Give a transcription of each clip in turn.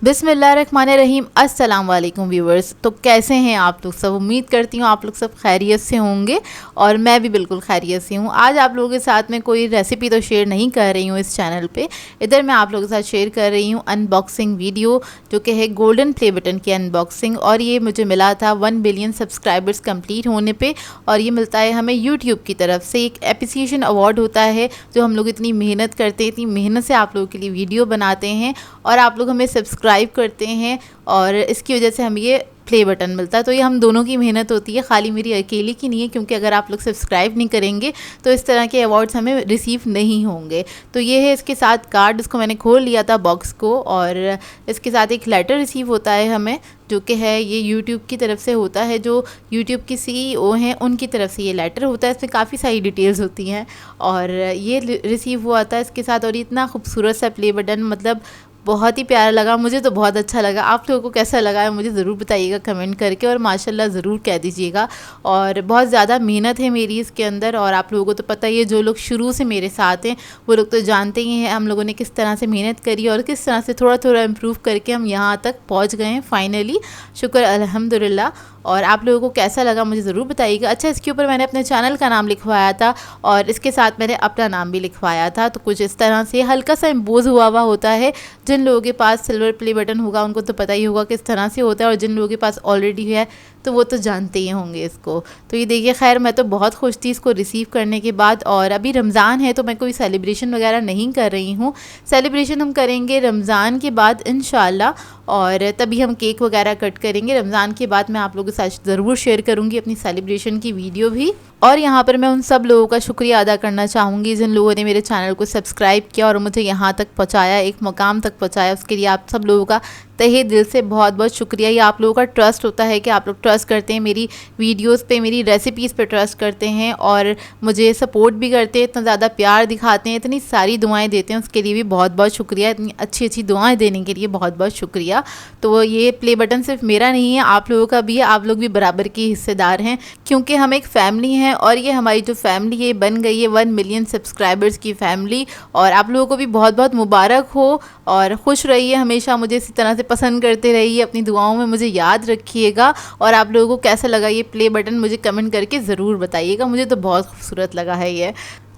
बिस्मिल्लाहिर्रहमानिर्रहीम। अस्सलाम वालेकुम व्यूवर्स। तो कैसे हैं आप लोग सब? उम्मीद करती हूँ आप लोग सब खैरियत से होंगे और मैं भी बिल्कुल खैरियत से हूँ। आज आप लोगों के साथ में कोई रेसिपी तो शेयर नहीं कर रही हूँ इस चैनल पे। इधर मैं आप लोगों के साथ शेयर कर रही हूँ अनबॉक्सिंग वीडियो, जो कि है गोल्डन प्ले बटन की अनबॉक्सिंग। और ये मुझे मिला था 1 बिलियन सब्सक्राइबर्स कंप्लीट होने पर, और ये मिलता है हमें यूट्यूब की तरफ से। एक एप्रिसिएशन अवार्ड होता है जो हम लोग इतनी मेहनत करते हैं, इतनी मेहनत से आप लोगों के लिए वीडियो बनाते हैं और आप लोग हमें सब्सक्राइब करते हैं, और इसकी वजह से हमें ये प्ले बटन मिलता है। तो ये हम दोनों की मेहनत होती है, खाली मेरी अकेले की नहीं है, क्योंकि अगर आप लोग सब्सक्राइब नहीं करेंगे तो इस तरह के अवार्ड्स हमें रिसीव नहीं होंगे। तो ये है इसके साथ कार्ड, इसको मैंने खोल लिया था बॉक्स को, और इसके साथ एक लेटर रिसीव होता है हमें, जो कि है ये यूट्यूब की तरफ से होता है। जो यूट्यूब की CEO हैं उनकी तरफ से ये लेटर होता है। इसमें काफ़ी सारी डिटेल्स होती हैं और ये रिसीव हुआ था इसके साथ। और इतना खूबसूरत सा प्ले बटन, मतलब बहुत ही प्यारा लगा मुझे, तो बहुत अच्छा लगा। आप लोगों को कैसा लगा है मुझे ज़रूर बताइएगा कमेंट करके, और माशाल्लाह ज़रूर कह दीजिएगा। और बहुत ज़्यादा मेहनत है मेरी इसके अंदर, और आप लोगों को तो पता ही है, जो लोग शुरू से मेरे साथ हैं वो लोग तो जानते ही हैं हम लोगों ने किस तरह से मेहनत करी और किस तरह से थोड़ा थोड़ा इम्प्रूव करके हम यहाँ तक पहुँच गए हैं फाइनली। शुक्र अल्हम्दुलिल्लाह। और आप लोगों को कैसा लगा मुझे ज़रूर बताइएगा। अच्छा, इसके ऊपर मैंने अपने चैनल का नाम लिखवाया था और इसके साथ मैंने अपना नाम भी लिखवाया था। तो कुछ इस तरह से हल्का सा एम्बोज हुआ होता है। जिन लोगों के पास सिल्वर प्ले बटन होगा उनको तो पता ही होगा किस तरह से होता है, और जिन लोगों के पास ऑलरेडी है तो वो तो जानते ही होंगे इसको। तो ये देखिए, खैर मैं तो बहुत खुश थी इसको रिसीव करने के बाद। और अभी रमज़ान है तो मैं कोई सेलिब्रेशन वगैरह नहीं कर रही हूँ। सेलिब्रेशन हम करेंगे रमज़ान के बाद इंशाल्लाह, और तभी हम केक वगैरह कट करेंगे। रमज़ान के बाद मैं आप लोगों के साथ ज़रूर शेयर करूँगी अपनी सेलिब्रेशन की वीडियो भी। और यहाँ पर मैं उन सब लोगों का शुक्रिया अदा करना चाहूँगी जिन लोगों ने मेरे चैनल को सब्सक्राइब किया और मुझे यहाँ तक पहुँचाया, एक मुकाम तक पहुँचाया। उसके लिए आप सब लोगों का तहे दिल से बहुत बहुत शुक्रिया। ये आप लोगों का ट्रस्ट होता है कि आप लोग ट्रस्ट करते हैं मेरी वीडियोस पे, मेरी रेसिपीज़ पे ट्रस्ट करते हैं और मुझे सपोर्ट भी करते हैं, इतना ज़्यादा प्यार दिखाते हैं, इतनी सारी दुआएं देते हैं, उसके लिए भी बहुत बहुत शुक्रिया। इतनी अच्छी अच्छी दुआएं देने के लिए बहुत बहुत शुक्रिया। तो ये प्ले बटन सिर्फ मेरा नहीं है, आप लोगों का भी है। आप लोग भी बराबर के हिस्सेदार हैं, क्योंकि हम एक फ़ैमिली हैं, और ये हमारी जो फैमिली है बन गई है 1 मिलियन सब्सक्राइबर्स की फ़ैमिली। और आप लोगों को भी बहुत बहुत मुबारक हो, और खुश रहिए हमेशा, मुझे इसी तरह से पसंद करते रहिए, अपनी दुआओं में मुझे याद रखिएगा। और आप लोगों को कैसा लगा ये प्ले बटन मुझे कमेंट करके ज़रूर बताइएगा। मुझे तो बहुत खूबसूरत लगा है ये।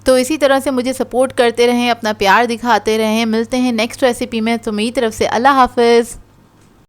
तो इसी तरह से मुझे सपोर्ट करते रहें, अपना प्यार दिखाते रहें। मिलते हैं नेक्स्ट रेसिपी में। तो मेरी तरफ से अल्लाह हाफ़िज़।